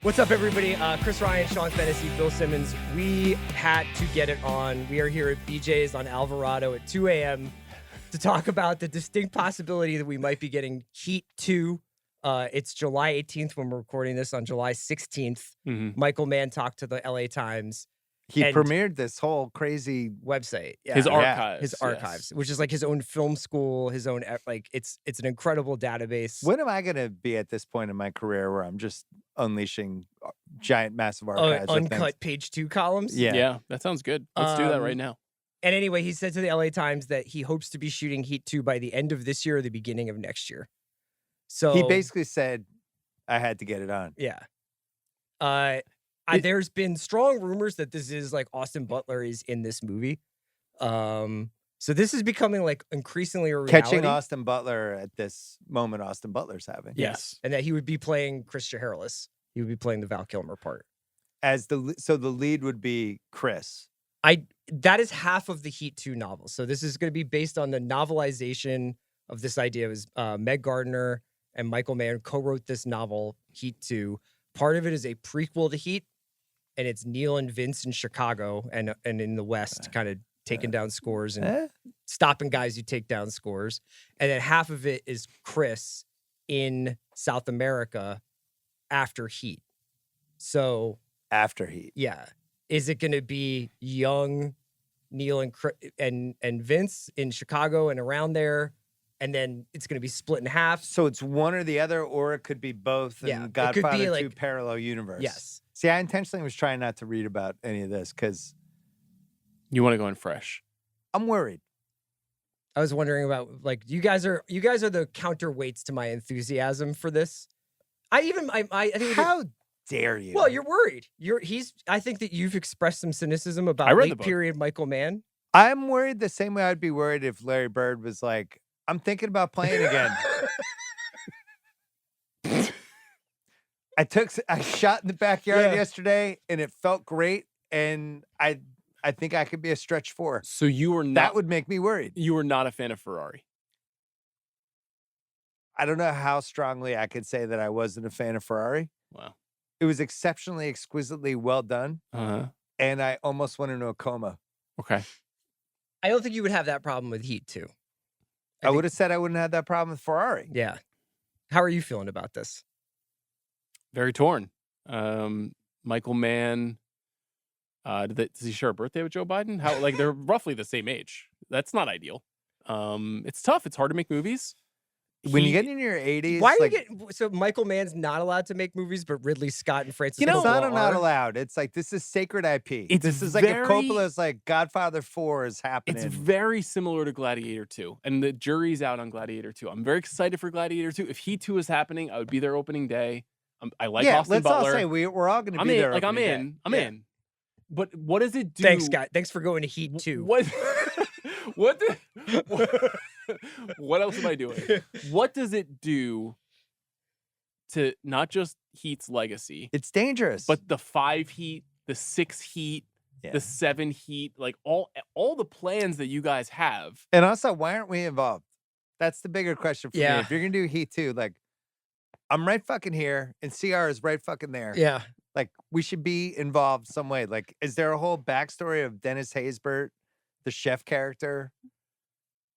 What's up, everybody? Chris Ryan, Sean Fennessey, Bill Simmons. We had to get it on. We are here at BJ's on Alvarado at 2 a.m. to talk about the distinct possibility that we might be getting Heat 2. It's July 18th when we're recording this. On July 16th, Michael Mann talked to the LA Times. He premiered this whole crazy website. Yeah. His archives. His archives, which is like his own film school, his own, like, it's an incredible database. When am I going to be at this point in my career where I'm just unleashing giant, massive archives? Uncut page 2 columns? Yeah, that sounds good. Let's do that right now. And anyway, he said to the LA Times that he hopes to be shooting Heat 2 by the end of this year or the beginning of next year. So he basically said, I had to get it on. Yeah. There's been strong rumors that this is like Austin Butler is in this movie. So this is becoming like increasingly a reality. Catching Austin Butler at this moment Austin Butler's having. Yes. And that he would be playing Chris Harris. He would be playing the Val Kilmer part. So the lead would be Chris. That is half of the Heat 2 novel. So this is going to be based on the novelization of this idea. It was Meg Gardner and Michael Mann co-wrote this novel, Heat 2. Part of it is a prequel to Heat, and it's Neil and Vince in Chicago and in the West, kind of taking down scores and stopping guys who take down scores. And then half of it is Chris in South America after Heat. So after Heat, yeah. Is it going to be young Neil and Vince in Chicago and around there? And then it's going to be split in half. So it's one or the other, or it could be both. Yeah, and Godfather it could be 2 parallel universe. Yes. See, I intentionally was trying not to read about any of this because you want to go in fresh. I'm worried. I was wondering about, like, you guys are the counterweights to my enthusiasm for this. I think how dare you? Well, you're worried. I think that you've expressed some cynicism about late period Michael Mann. I'm worried the same way I'd be worried if Larry Bird was like, I'm thinking about playing again. I shot in the backyard yesterday and it felt great. And I think I could be a stretch 4. So you were not, that would make me worried. You were not a fan of Ferrari. I don't know how strongly I could say that I wasn't a fan of Ferrari. Wow. It was exceptionally, exquisitely well done. And I almost went into a coma. Okay. I don't think you would have that problem with Heat 2. I would have said I wouldn't have that problem with Ferrari. Yeah. How are you feeling about this? Very torn. Michael Mann, does he share a birthday with Joe Biden? How, like, they're roughly the same age. That's not ideal. It's tough. It's hard to make movies. When you get in your 80s, why are you getting so Michael Mann's not allowed to make movies, but Ridley Scott and Francis It's Coppola not allowed. It's like this is sacred IP. This is like if Coppola's like Godfather 4 is happening. It's very similar to Gladiator 2, and the jury's out on Gladiator 2. I'm very excited for Gladiator 2. If Heat 2 is happening, I would be there opening day. I like Austin Butler. Let's all say we're all going to be there. Like I'm in. But what does it do? Thanks, Scott. Thanks for going to Heat 2. What else am I doing? What does it do to not just Heat's legacy? It's dangerous. But the 5 Heat, the 6 Heat, the 7 Heat, like all the plans that you guys have. And also, why aren't we involved? That's the bigger question for me. If you're going to do Heat 2, like, I'm right fucking here, and CR is right fucking there. Yeah. Like, we should be involved some way. Like, is there a whole backstory of Dennis Haysbert, the chef character,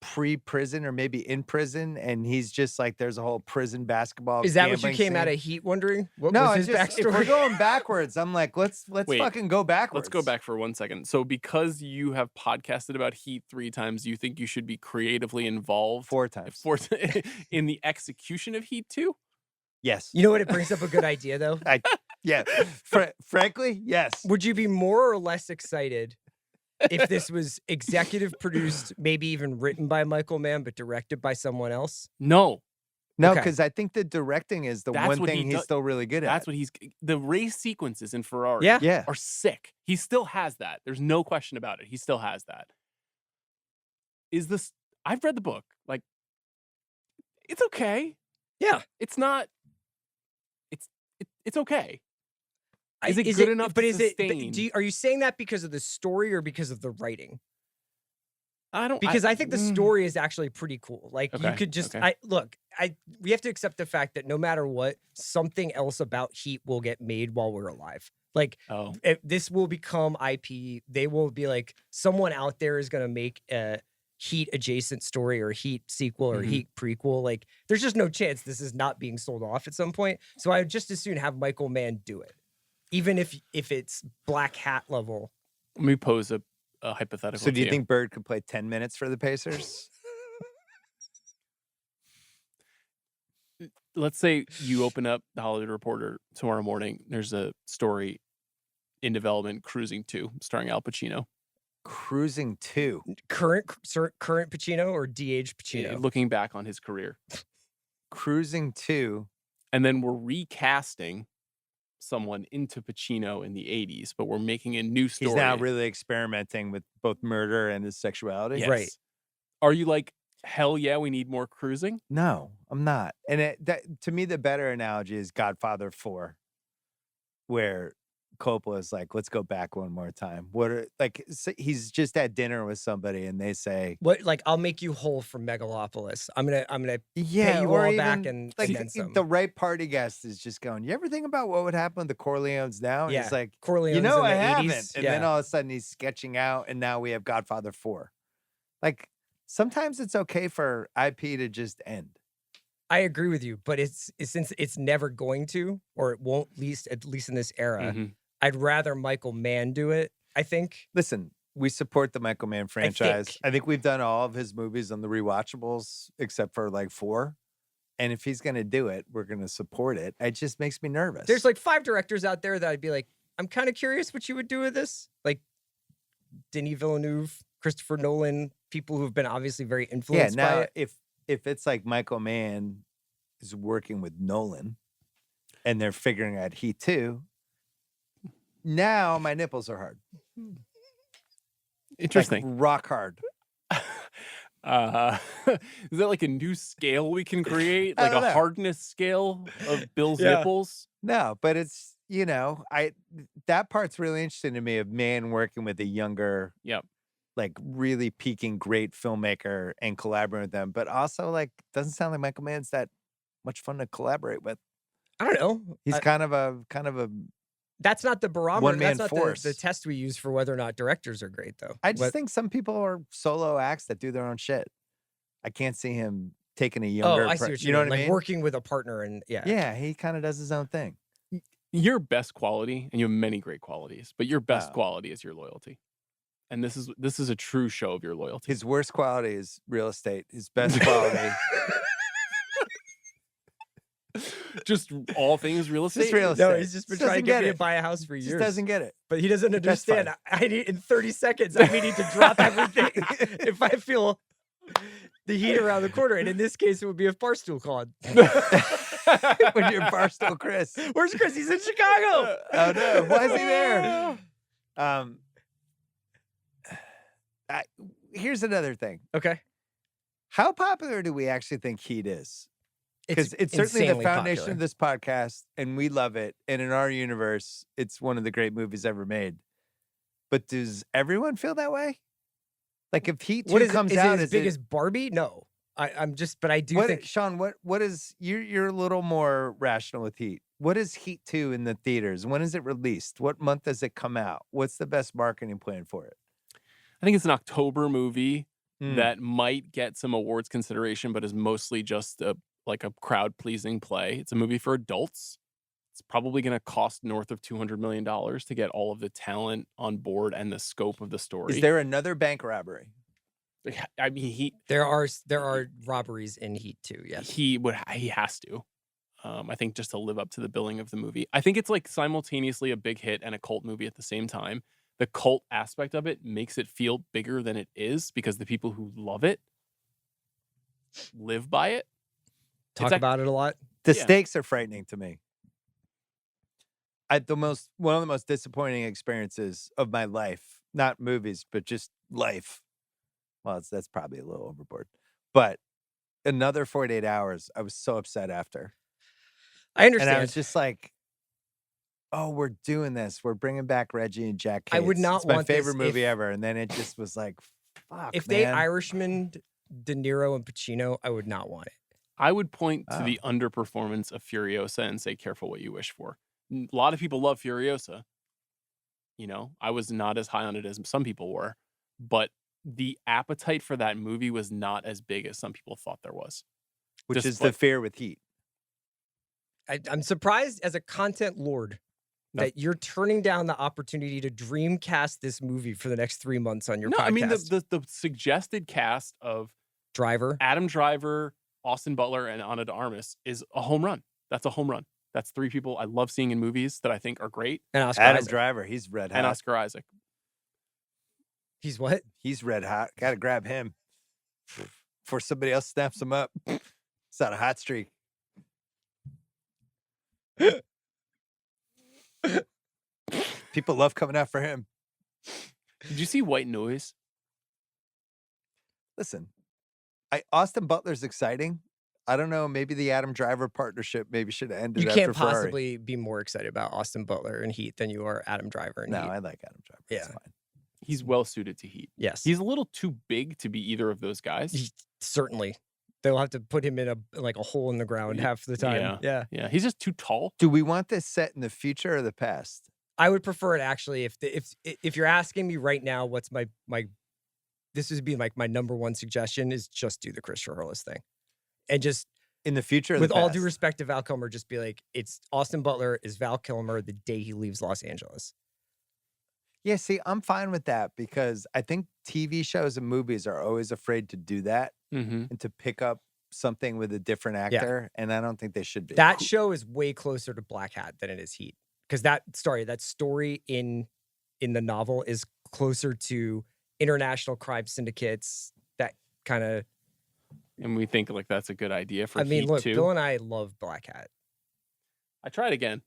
pre-prison or maybe in prison, and he's just like, there's a whole prison basketball. Is that what you came out of Heat wondering? What was his backstory? If we're going backwards, I'm like, let's fucking go backwards. Let's go back for 1 second. So because you have podcasted about Heat 3 times, you think you should be creatively involved 4 times in the execution of Heat 2? Yes. You know what? It brings up a good idea, though. Yeah. Frankly, yes. Would you be more or less excited if this was executive produced, maybe even written by Michael Mann, but directed by someone else? No, because I think the directing is the one thing he's still really good at. That's what the race sequences in Ferrari are sick. He still has that. There's no question about it. He still has that. I've read the book. Like, it's okay. Yeah. It's not, it's okay. Is it good enough to sustain? Are you saying that because of the story or because of the writing? I don't because I think the mm, story is actually pretty cool. Like you Okay, could just okay. we have to accept the fact that no matter what, something else about Heat will get made while we're alive. Like Oh, this will become IP. They will be like someone out there is going to make a Heat adjacent story or Heat sequel or Mhm. Heat prequel. Like there's just no chance this is not being sold off at some point. So I would just as soon have Michael Mann do it, even if it's Black Hat level. let me pose a hypothetical So do to you think Bird could play 10 minutes for the Pacers? Let's say you open up the Hollywood Reporter tomorrow morning. There's a story in development, Cruising 2, starring Al Pacino. Cruising 2. Current Pacino or DH Pacino? Looking back on his career. Cruising 2. And then we're recasting someone into Pacino in the 80s, but we're making a new story. He's now really experimenting with both murder and his sexuality. Yes. Right. Are you like, hell yeah, we need more Cruising? No, I'm not. And to me, the better analogy is Godfather 4, where Coppola is like, let's go back one more time. He's just at dinner with somebody and they say, What, like, I'll make you whole from Megalopolis. I'm gonna yeah, pay you or all even, back and like then some. the right party guest is just going, you ever think about what would happen with the Corleones now? And Yeah, he's like, Corleone's you know, in I the haven't. 80s. And Yeah. then all of a sudden he's sketching out and now we have Godfather 4. Like sometimes it's okay for IP to just end. I agree with you, but since it's never going to, or it won't, at least in this era, Mhm. I'd rather Michael Mann do it. I think. Listen, we support the Michael Mann franchise. I think we've done all of his movies on the rewatchables except for like 4. And if he's going to do it, we're going to support it. It just makes me nervous. There's like 5 directors out there that I'd be like, I'm kind of curious what you would do with this. Like Denis Villeneuve, Christopher Nolan, people who've been obviously very influenced by now it. if it's like Michael Mann is working with Nolan and they're figuring out Heat 2, now my nipples are hard. Interesting. Like rock hard. Is that like a new scale we can create? I Like don't a know. hardness scale of Bill's Yeah. nipples? No, but it's, that part's really interesting to me of Mann working with a younger, Yep. like really peaking great filmmaker and collaborating with them, but also like doesn't sound like Michael Mann's that much fun to collaborate with. I don't know. He's kind of a That's not the barometer. One-man That's not force. the test we use for whether or not directors are great, though. I just think some people are solo acts that do their own shit. I can't see him taking a younger. I see what you know mean. what I Like mean? working with a partner and yeah. Yeah, he kind of does his own thing. Your best quality, and you have many great qualities, but your best Wow. quality is your loyalty. And this is a true show of your loyalty. His worst quality is real estate. His best quality, Just all things real estate. just real estate. No, he's just been Just trying to doesn't get me get to it. buy a house for Just years. doesn't get it. But he doesn't That's understand. fine. I need in 30 seconds. I may need to drop everything if I feel the heat around the corner. And in this case, it would be a Barstool called. When you're Barstool Chris. Where's Chris? He's in Chicago. Oh no, why is he there? Here's another thing. Okay. How popular do we actually think Heat is? Because it's certainly the insanely foundation popular. of this podcast, and we love it. And in our universe, it's one of the great movies ever made. But does everyone feel that way? Like if Heat 2 What is comes is out, it as big as Barbie? No. But I do what, think Sean, what is you're a little more rational with Heat. What is Heat 2 in the theaters? When is it released? What month does it come out? What's the best marketing plan for it? I think it's an October movie Mm. that might get some awards consideration, but is mostly just a crowd pleasing play. It's a movie for adults. It's probably going to cost north of $200 million to get all of the talent on board and the scope of the story. Is there another bank robbery? I mean, there are robberies in Heat too. Yes. he has to. I think just to live up to the billing of the movie. I think it's like simultaneously a big hit and a cult movie at the same time. The cult aspect of it makes it feel bigger than it is because the people who love it live by it. Talk about it a lot. The Yeah. stakes are frightening to me. One of the most disappointing experiences of my life, not movies, but just life. Well, that's probably a little overboard. But another 48 hours, I was so upset after. I understand. And I was just like, oh, we're doing this. We're bringing back Reggie and Jack Cates. I would not It's my want favorite this movie if- ever. And then it just was like, Fuck, If they man. Irishman De Niro and Pacino, I would not want it. I would point to Oh. the underperformance of Furiosa and say, careful what you wish for. A lot of people love Furiosa. You know, I was not as high on it as some people were, but the appetite for that movie was not as big as some people thought there was. Which Just is the like- fear with Heat. I'm surprised as a content lord No. that you're turning down the opportunity to Dreamcast this movie for the next 3 months on your No, podcast. I mean the suggested cast of Driver. Adam Driver, Austin Butler, and Ana de Armas is a home run. That's a home run. That's 3 people I love seeing in movies that I think are great. And Oscar Adam Isaac. Driver, he's red hot. And Oscar Isaac. He's what? He's red hot. Got to grab him before somebody else snaps him up. It's on a hot streak. People love coming out for him. Did you see White Noise? Listen, Austin Butler's exciting. I don't know. Maybe the Adam Driver partnership maybe should have ended You after can't Ferrari. possibly be more excited about Austin Butler and Heat than you are Adam Driver and No, Heat. I like Adam Driver. It's Yeah. fine. He's well suited to Heat. Yes. He's a little too big to be either of those guys. Certainly. They'll have to put him in a hole in the ground half the time. Yeah. Yeah, he's just too tall. Do we want this set in the future or the past? I would prefer it actually if you're asking me right now what's my this would be like my number one suggestion is just do the Christopher Hurlis thing. And just In the future or with the all past? due respect to Val Kilmer, just be like, it's Austin Butler is Val Kilmer the day he leaves Los Angeles. Yeah, see, I'm fine with that because I think TV shows and movies are always afraid to do that Mm-hmm. and to pick up something with a different actor, and I don't think they should be. That show is way closer to Black Hat than it is Heat. Because that story in the novel is closer to international crime syndicates, that kind of. And we think like that's a good idea for I mean, Heat look, too. Bill and I love Black Hat. I tried again.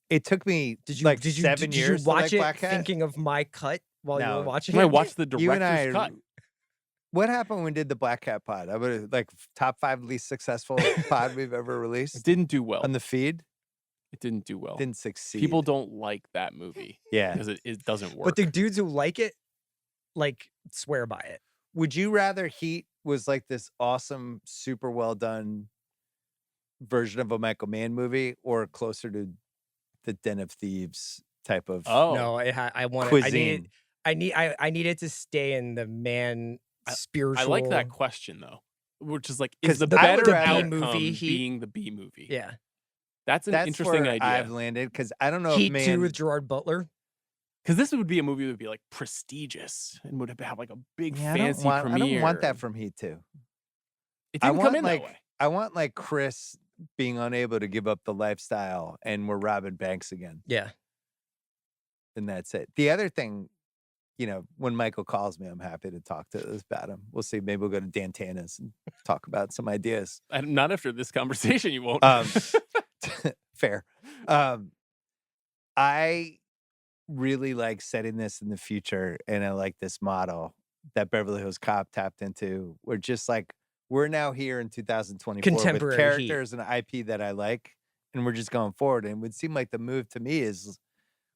It took me Did you like did you 7 did years you watch to it like Black Hat. thinking of my cut while you No. were watching And I it? watched the You and director's I. cut. What happened when we did the Black Cat pod? I would have like top 5 least successful pod we've ever It released didn't do well. on the feed. It didn't do well. Didn't succeed. People don't like that movie Yeah. because it doesn't work. But the dudes who like it, like, swear by it. Would you rather Heat was like this awesome, super well done version of a Michael Mann movie, or closer to the Den of Thieves type of oh No, I want it. cuisine? I need it to stay in the man spiritual. I like that question though, which is like, 'Cause is the I would better rather- outcome movie, Heat- being the B movie? Yeah. That's an That's interesting where idea. I've landed because I don't know Heat if Man 2 with Gerard Butler. Because this would be a movie that would be like prestigious and would have like a big Yeah, I fancy don't premiere. want that from Heat 2. It I didn't come want in like that way. I want like Chris being unable to give up the lifestyle, and we're robbing banks again, Yeah. and that's it. The other thing, you know, when Michael calls me, I'm happy to talk to us about him. We'll see. Maybe we'll go to Dan Tana's and talk about some ideas. And not after this conversation, you won't. Fair. I really like setting this in the future, and I like this model that Beverly Hills Cop tapped into. We're just like, we're now here in 2024 with Contemporary Heat. characters and IP that I like, and we're just going forward. And it would seem like the move to me is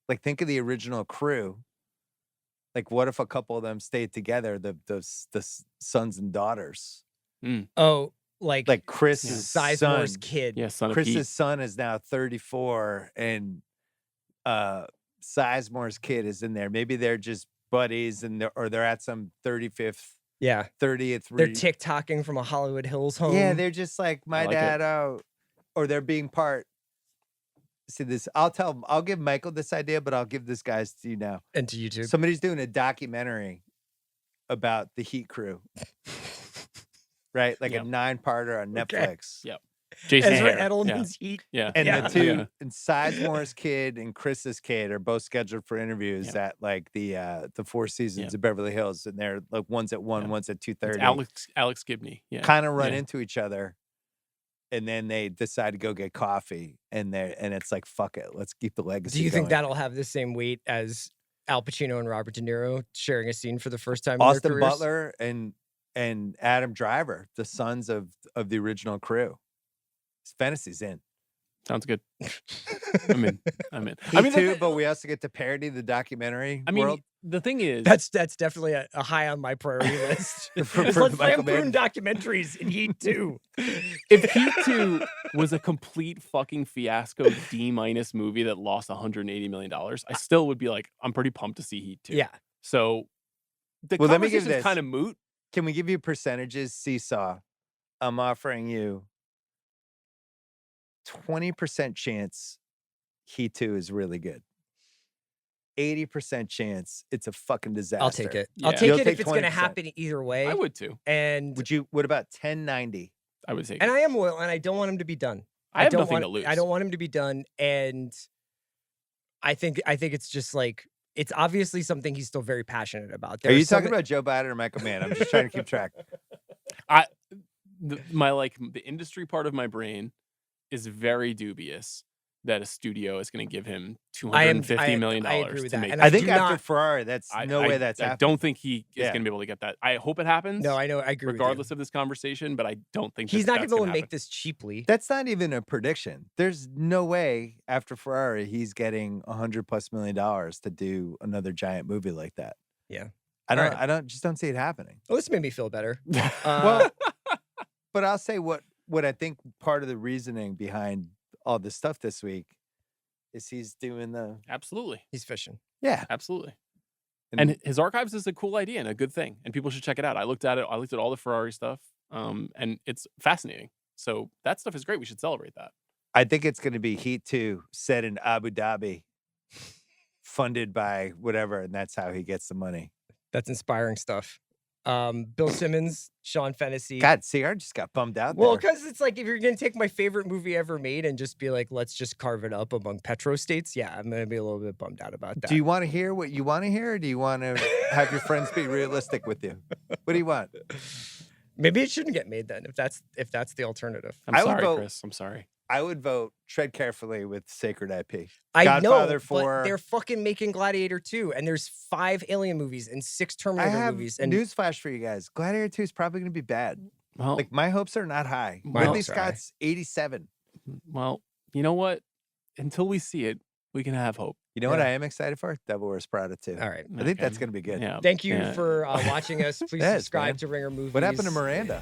like, think of the original crew. Like, what if a couple of them stayed together, the sons and daughters? Oh, like Chris's son. Sizemore's kid. Yeah, Son of Heat. Chris's son is now 34, and Sizemore's kid is in there. Maybe they're just buddies, and they're at some 30th Yeah. 30th. They're TikToking from a Hollywood Hills home. Yeah, they're just like my like it. dad. Or they're being part. See this? I'll give Michael this idea, but I'll give this guys to you now. and to YouTube. Somebody's doing a documentary about the Heat crew, right? Like Yep. a 9-parter on Okay. Netflix. Yep. Jason Ezra Hare. Edelman's Heat. Yeah. And Yeah. the two, Yeah. and Sizemore's kid and Chris's kid are both scheduled for interviews Yeah. at like the Four Seasons Yeah. of Beverly Hills, and they're like one's at 1, Yeah. one's at It's 2:30. Alex Gibney. Yeah. Kind of run Yeah. into each other, and then they decide to go get coffee, and it's like, fuck it, let's keep the legacy. Do you think going. that'll have the same weight as Al Pacino and Robert De Niro sharing a scene for the first time in their Austin careers? Butler and Adam Driver, the sons of the original crew? Fennessey's in. Sounds good. I'm in. Heat 2, but we also get to parody the documentary world. The thing is, That's definitely a high on my priority list. For Let's Michael lampoon Mann. documentaries in Heat 2. if Heat 2 was a complete fucking fiasco D- movie that lost $180 million, I still would be like, I'm pretty pumped to see Heat 2. Yeah. So the Well, let me give conversation's this. kind of moot. Can we give you percentages? Seesaw. I'm offering you 20% chance Heat 2 is really good. 80% chance it's a fucking disaster. I'll take it. Yeah. I'll take You'll it take if it's going to 20%. happen either way. I would too. And What about 1090? I would take and it. I am loyal, and I don't want him to be done. I have don't nothing want, to lose. I don't want him to be done, and I think it's just like it's obviously something he's still very passionate about. Are you talking about Joe Biden or Michael Mann? I'm just trying to keep track. The industry part of my brain is very dubious that a studio is going to give him $250 million I agree with to that. make. And I think do after not- Ferrari, that's no way that's I happening. don't think he is Yeah. going to be able to get that. I hope it happens. No, I know. I agree. regardless of this conversation, but I don't think He's not going going to to be able to make this cheaply. That's not even a prediction. There's no way after Ferrari he's getting $100+ million to do another giant movie like that. Yeah. I don't. Alright. I don't. Just don't see it happening. Well, this made me feel better. Well, but I'll say what I think part of the reasoning behind all this stuff this week is he's doing the Absolutely, he's fishing. yeah. absolutely. And his archives is a cool idea and a good thing, and people should check it out. I looked at it. I looked at all the Ferrari stuff, and it's fascinating. So that stuff is great. We should celebrate that. I think it's going to be Heat 2 set in Abu Dhabi, funded by whatever, and that's how he gets the money. That's inspiring stuff. Bill Simmons, Sean Fennessey. God, CR just got bummed out Well, there. because it's like if you're gonna take my favorite movie ever made and just be like, let's just carve it up among petrostates. Yeah, I'm gonna be a little bit bummed out about that. Do you want to hear what you want to hear, or do you want to have your friends be realistic with you? What do you want? Maybe it shouldn't get made then. If that's the alternative. I'm I would sorry, vote- Chris. I'm sorry. I would vote tread carefully with Sacred IP. I Godfather know, 4. but they're fucking making Gladiator 2, and there's 5 Alien movies and 6 I Terminator have movies. And newsflash for you guys. Gladiator 2 is probably going to be bad. Well, Like, my hopes are not high. My Ridley hopes are high. Scott's 87. well, you know what? Until we see it, we can have hope. You know what Yeah. I am excited for? Devil Wears Prada 2. all right. I think that's Okay. going to be good. Yeah. Thank you yeah. for watching us. Please Yes, subscribe man. to Ringer Movies. What happened to Miranda?